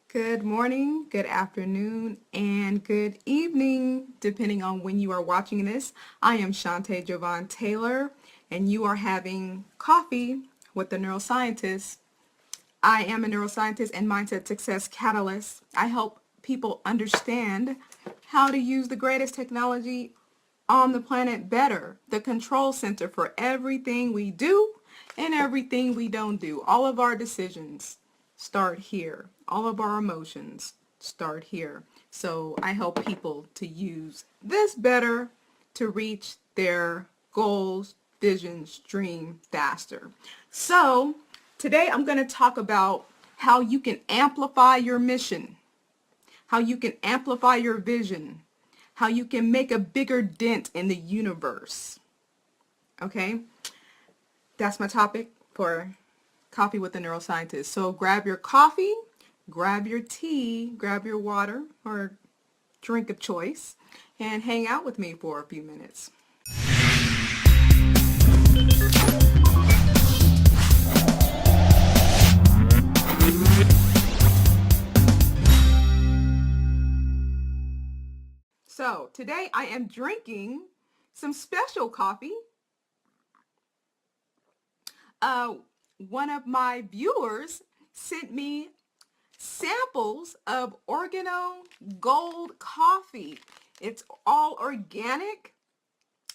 Good morning, good afternoon, and good evening, depending on when you are watching this. I am Shantae Jovan Taylor, and you are having coffee with the neuroscientist. I am a neuroscientist and mindset success catalyst. I help people understand how to use the greatest technology on the planet better, the control center for everything we do and everything we don't do. All of our decisions start here. All of our emotions start here. So I help people to use this better to reach their goals, visions, dream faster. So today I'm going to talk about how you can amplify your mission, how you can amplify your vision, how you can make a bigger dent in the universe. Okay? That's my topic for Coffee with the Neuroscientist. So grab your coffee, grab your tea, grab your water or drink of choice, and hang out with me for a few minutes. So today I am drinking some special coffee. Uh, One of my viewers sent me samples of Organo Gold coffee. It's all organic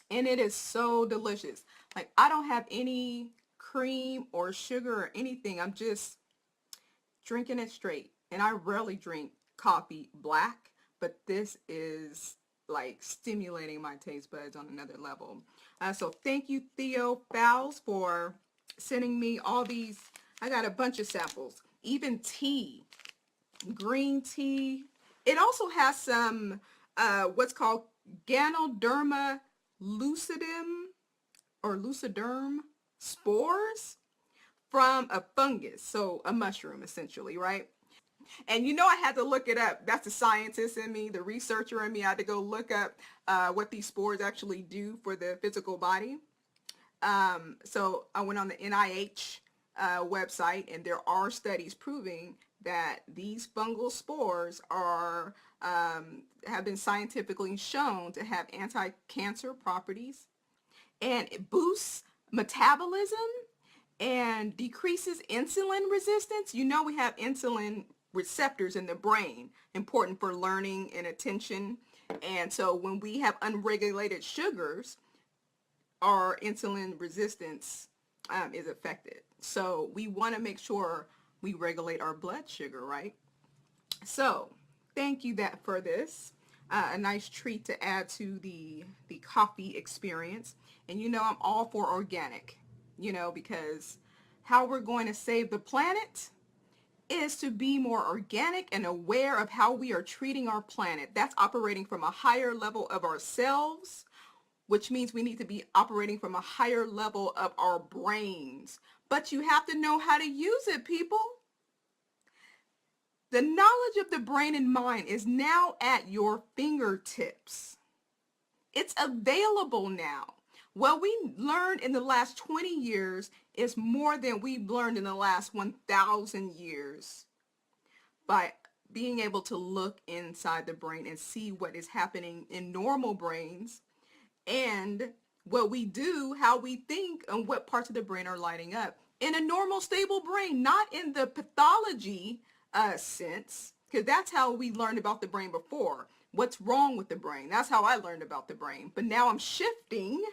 and it is so delicious. Like, I don't have any cream or sugar or anything. I'm just drinking it straight. And I rarely drink coffee black, but this is like stimulating my taste buds on another level. So thank you, Theo Fowles, for sending me all these. I got a bunch of samples, even tea, green tea. It also has some what's called Ganoderma lucidum or luciderm spores from a fungus, so a mushroom essentially, right? And I had to look it up. That's the scientist in me, the researcher in me. I had to go look up what these spores actually do for the physical body. So I went on the NIH website, and there are studies proving that these fungal spores are have been scientifically shown to have anti-cancer properties, and it boosts metabolism and decreases insulin resistance. We have insulin receptors in the brain, important for learning and attention. And so when we have unregulated sugars, our insulin resistance is affected. So we want to make sure we regulate our blood sugar, right? So thank you for this. A nice treat to add to the coffee experience. And I'm all for organic, because how we're going to save the planet is to be more organic and aware of how we are treating our planet. That's operating from a higher level of ourselves, which means we need to be operating from a higher level of our brains. But you have to know how to use it, people. The knowledge of the brain and mind is now at your fingertips. It's available now. What we learned in the last 20 years is more than we've learned in the last 1,000 years by being able to look inside the brain and see what is happening in normal brains and what we do, how we think, and what parts of the brain are lighting up. In a normal, stable brain, not in the pathology sense, because that's how we learned about the brain before. What's wrong with the brain? That's how I learned about the brain. But now I'm shifting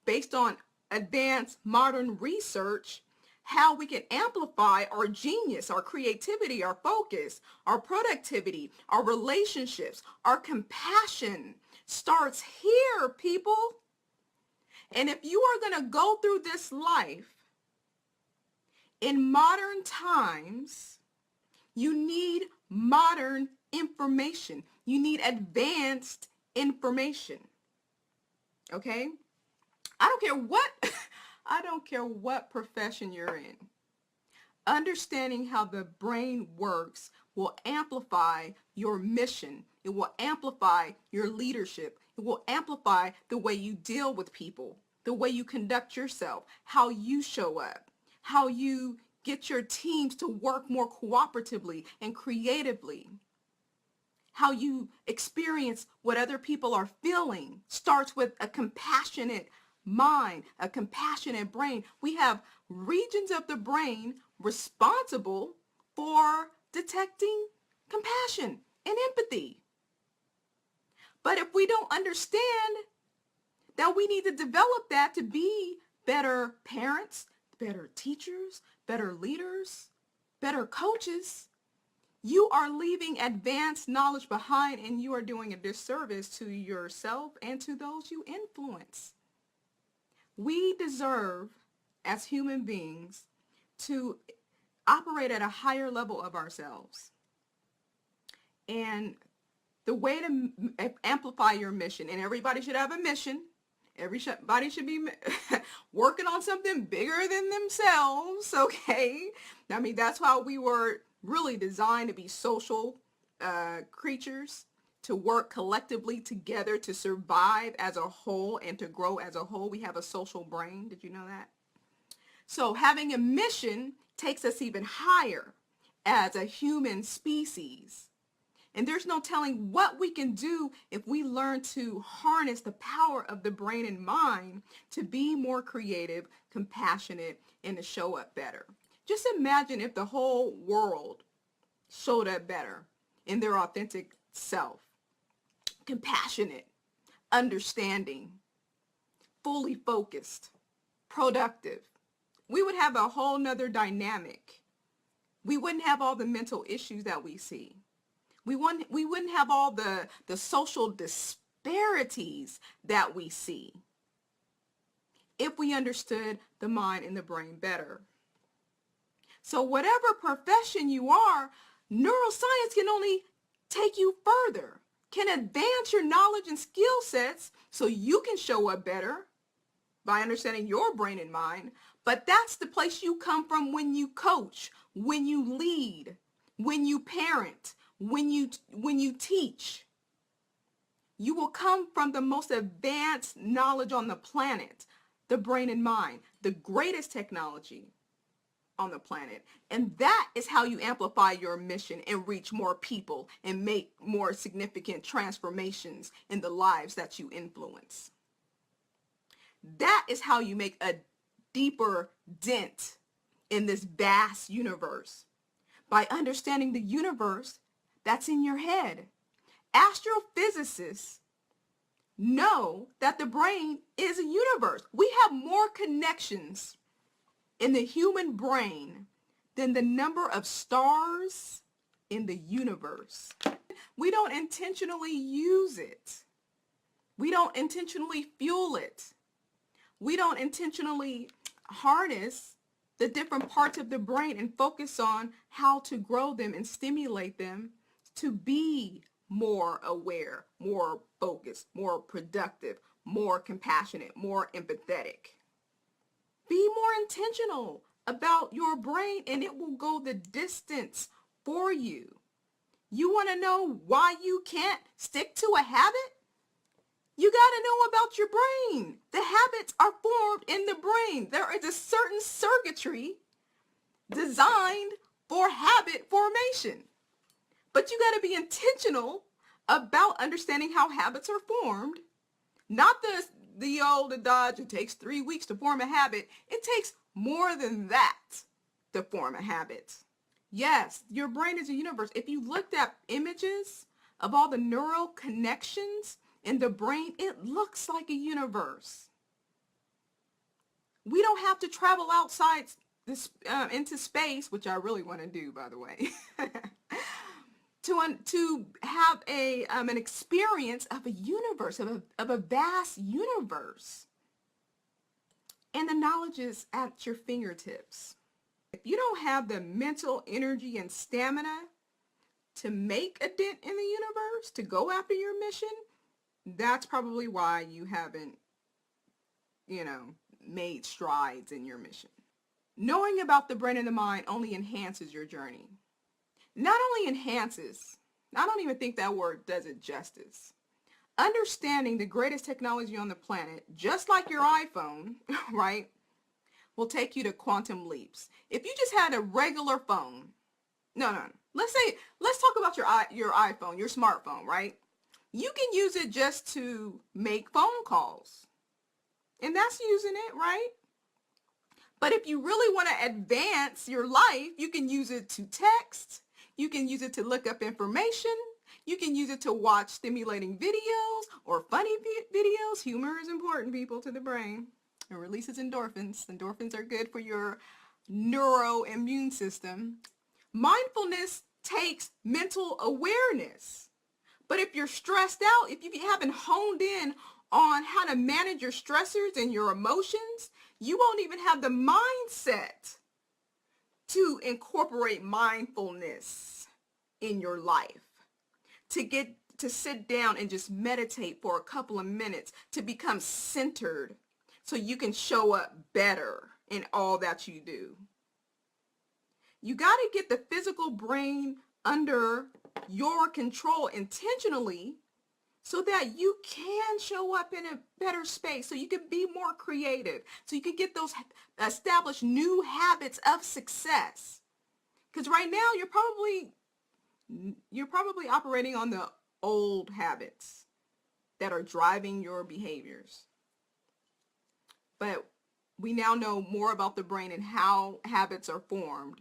based on advanced modern research how we can amplify our genius, our creativity, our focus, our productivity, our relationships, our compassion starts here, people. And if you are going to go through this life in modern times, you need modern information. You need advanced information. Okay? I don't care what I don't care what profession you're in. Understanding how the brain works will amplify your mission. It will amplify your leadership. It will amplify the way you deal with people, the way you conduct yourself, how you show up, how you get your teams to work more cooperatively and creatively. How you experience what other people are feeling starts with a compassionate mind, a compassionate brain. We have regions of the brain responsible for detecting compassion and empathy. But if we don't understand that we need to develop that to be better parents, better teachers, better leaders, better coaches, you are leaving advanced knowledge behind, and you are doing a disservice to yourself and to those you influence. We deserve, as human beings, to operate at a higher level of ourselves. And the way to amplify your mission, and everybody should have a mission. Everybody should be working on something bigger than themselves, okay? I mean, that's how we were really designed to be social creatures, to work collectively together to survive as a whole and to grow as a whole. We have a social brain. Did you know that? So having a mission takes us even higher as a human species. And there's no telling what we can do if we learn to harness the power of the brain and mind to be more creative, compassionate, and to show up better. Just imagine if the whole world showed up better in their authentic self. Compassionate, understanding, fully focused, productive. We would have a whole nother dynamic. We wouldn't have all the mental issues that we see. We wouldn't have all the social disparities that we see if we understood the mind and the brain better. So whatever profession you are, neuroscience can only take you further, can advance your knowledge and skill sets so you can show up better by understanding your brain and mind. But that's the place you come from when you coach, when you lead, when you parent, when you teach. You will come from the most advanced knowledge on the planet, the brain and mind, the greatest technology on the planet. And that is how you amplify your mission and reach more people and make more significant transformations in the lives that you influence. That is how you make a deeper dent in this vast universe, by understanding the universe that's in your head. Astrophysicists know that the brain is a universe. We have more connections in the human brain than the number of stars in the universe. We don't intentionally use it. We don't intentionally fuel it. We don't intentionally harness the different parts of the brain and focus on how to grow them and stimulate them to be more aware, more focused, more productive, more compassionate, more empathetic. Be more intentional about your brain and it will go the distance for you. You want to know why you can't stick to a habit? You got to know about your brain. The habits are formed in the brain. There is a certain circuitry designed for habit formation. But you got to be intentional about understanding how habits are formed. Not the old adage, it takes 3 weeks to form a habit. It takes more than that to form a habit. Yes, your brain is a universe. If you looked at images of all the neural connections in the brain, it looks like a universe. We don't have to travel outside this into space, which I really want to do, by the way, to have an experience of a universe, of a vast universe. And the knowledge is at your fingertips. If you don't have the mental energy and stamina to make a dent in the universe, to go after your mission, that's probably why you haven't, made strides in your mission. Knowing about the brain and the mind only enhances your journey. Not only enhances, I don't even think that word does it justice. Understanding the greatest technology on the planet, just like your iPhone, right, will take you to quantum leaps. If you just had a regular phone, no. Let's talk about your iPhone, your smartphone, right? You can use it just to make phone calls. And that's using it, right? But if you really want to advance your life, you can use it to text. You can use it to look up information. You can use it to watch stimulating videos or funny videos. Humor is important, people, to the brain. It releases endorphins. Endorphins are good for your neuroimmune system. Mindfulness takes mental awareness. But if you're stressed out, if you haven't honed in on how to manage your stressors and your emotions, you won't even have the mindset to incorporate mindfulness in your life, to sit down and just meditate for a couple of minutes, to become centered so you can show up better in all that you do. You got to get the physical brain under your control intentionally so that you can show up in a better space, so you can be more creative, so you can get those established new habits of success. Because right now you're probably operating on the old habits that are driving your behaviors. But we now know more about the brain and how habits are formed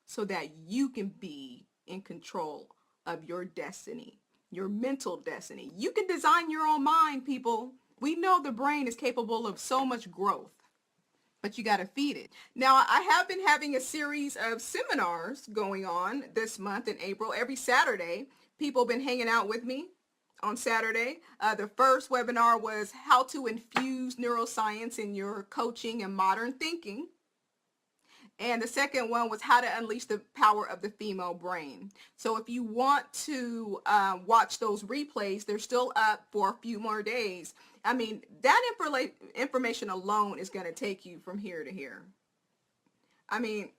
so that you can be in control of your destiny, your mental destiny. You can design your own mind, people. We know the brain is capable of so much growth, but you got to feed it. Now, I have been having a series of seminars going on this month in April. Every Saturday, people have been hanging out with me on Saturday. The first webinar was how to infuse neuroscience in your coaching and modern thinking. And the second one was how to unleash the power of the female brain. So if you want to watch those replays, they're still up for a few more days. I mean, that information alone is going to take you from here to here. I mean,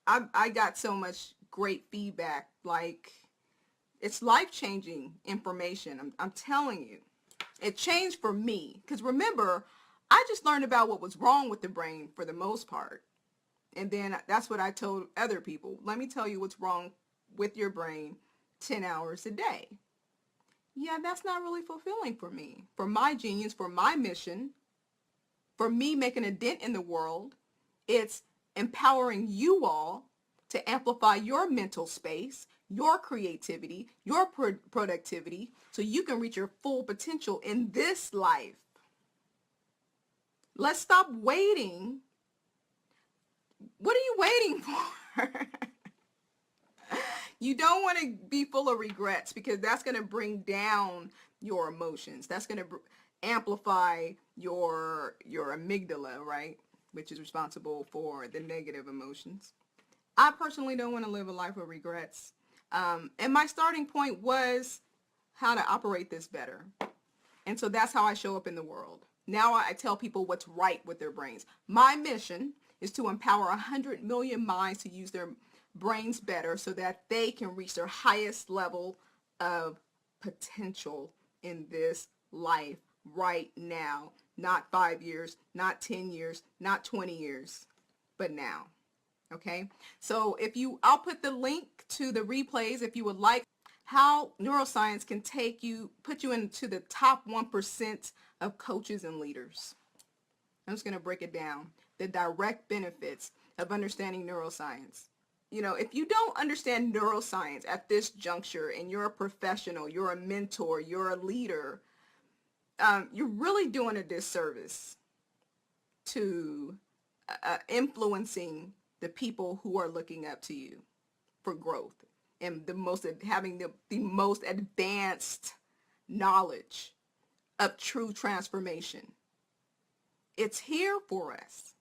I got so much great feedback. Like, it's life-changing information. I'm telling you. It changed for me. Because remember, I just learned about what was wrong with the brain for the most part. And then that's what I told other people. Let me tell you what's wrong with your brain 10 hours a day. Yeah, that's not really fulfilling for me. For my genius, for my mission, for me making a dent in the world, it's empowering you all to amplify your mental space, your creativity, your productivity, so you can reach your full potential in this life. Let's stop waiting. What are you waiting for? You don't want to be full of regrets, because that's going to bring down your emotions. That's going to amplify your amygdala, right? Which is responsible for the negative emotions. I personally don't want to live a life of regrets. And my starting point was how to operate this better. And so that's how I show up in the world. Now I tell people what's right with their brains. My mission is to empower 100 million minds to use their brains better so that they can reach their highest level of potential in this life right now. Not 5 years, not 10 years, not 20 years, but now. Okay? So I'll put the link to the replays if you would like, how neuroscience can put you into the top 1% of coaches and leaders. I'm just going to break it down. The direct benefits of understanding neuroscience. You know, if you don't understand neuroscience at this juncture and you're a professional, you're a mentor, you're a leader, you're really doing a disservice to influencing the people who are looking up to you for growth and having the most advanced knowledge of true transformation. It's here for us.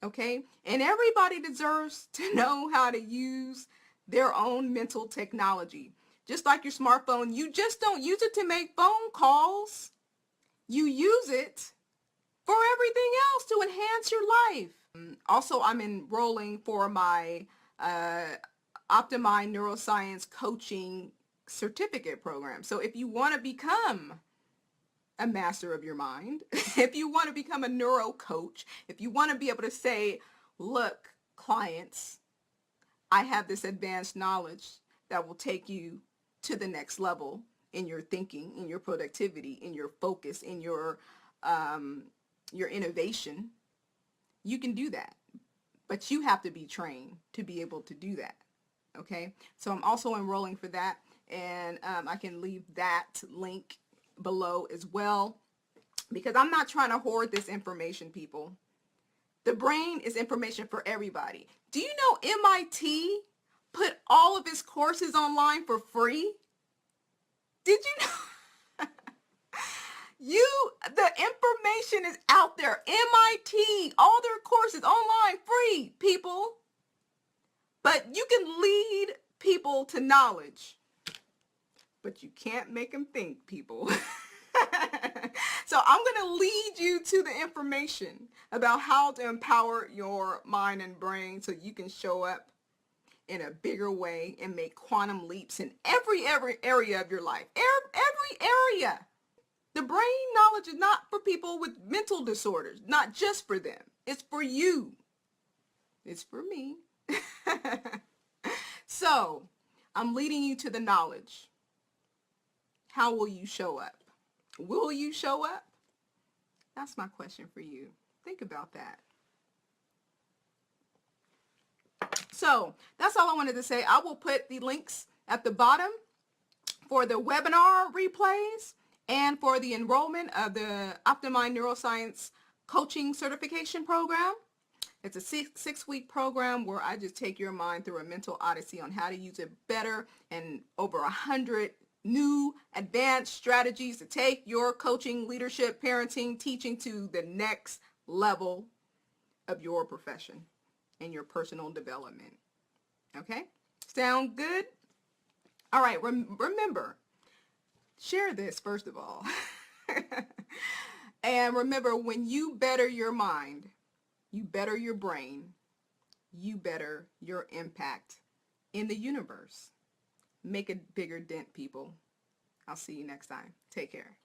Okay? And everybody deserves to know how to use their own mental technology. Just like your smartphone, you just don't use it to make phone calls. You use it for everything else to enhance your life. Also, I'm enrolling for my Optimize Neuroscience Coaching Certificate Program. So if you want to become a master of your mind, if you want to become a neuro coach, if you want to be able to say, look, clients, I have this advanced knowledge that will take you to the next level in your thinking, in your productivity, in your focus, in your innovation, you can do that. But you have to be trained to be able to do that. Okay, so I'm also enrolling for that, and I can leave that link below as well, because I'm not trying to hoard this information, people. The brain is information for everybody. Do you know MIT put all of its courses online for free? Did you know? The information is out there. MIT, all their courses online, free, people. But you can lead people to knowledge, but you can't make them think, people. So I'm going to lead you to the information about how to empower your mind and brain so you can show up in a bigger way and make quantum leaps in every area of your life. Every area. The brain knowledge is not for people with mental disorders, not just for them. It's for you. It's for me. So, I'm leading you to the knowledge. How will you show up? Will you show up? That's my question for you. Think about that. So, that's all I wanted to say. I will put the links at the bottom for the webinar replays and for the enrollment of the Optimind Neuroscience Coaching Certification Program. It's a six-week program where I just take your mind through a mental odyssey on how to use it better, and over 100 new advanced strategies to take your coaching, leadership, parenting, teaching to the next level of your profession and your personal development. Okay? Sound good? All right, remember, share this first of all. And remember, when you better your mind, you better your brain, you better your impact in the universe. Make a bigger dent, people. I'll see you next time. Take care.